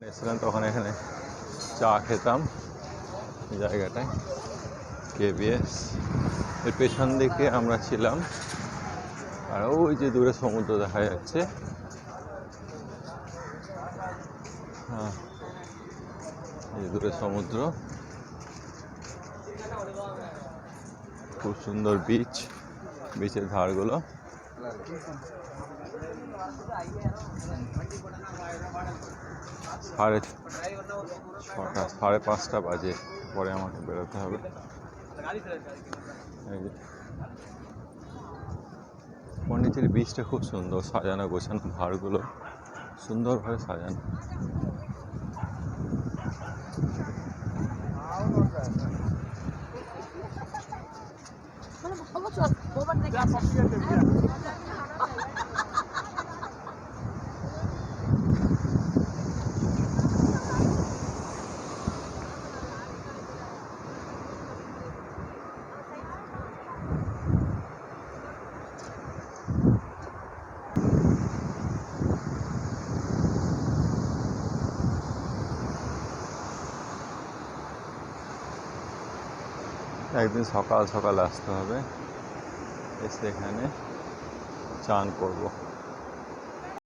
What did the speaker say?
এসেছিলাম তখন এখানে চা খেতাম জায়গাটায় কেবিএস এর পেছন দিকে আমরা ছিলাম। আর ওই যে দূরে সমুদ্র দেখা যাচ্ছে। হ্যাঁ, এই দূরে সমুদ্র, খুব সুন্দর বিচ, বিচের ধারগুলো। সাড়ে পাঁচটা বাজে, পরে আমাকে বেরোতে হবে। পন্ডিচেরি বিচটা খুব সুন্দর, সাজানো গোছানো, ধারগুলো সুন্দরভাবে সাজানো। একদিন সকাল সকাল আসতে হবে, এসে এখানে চান করবো।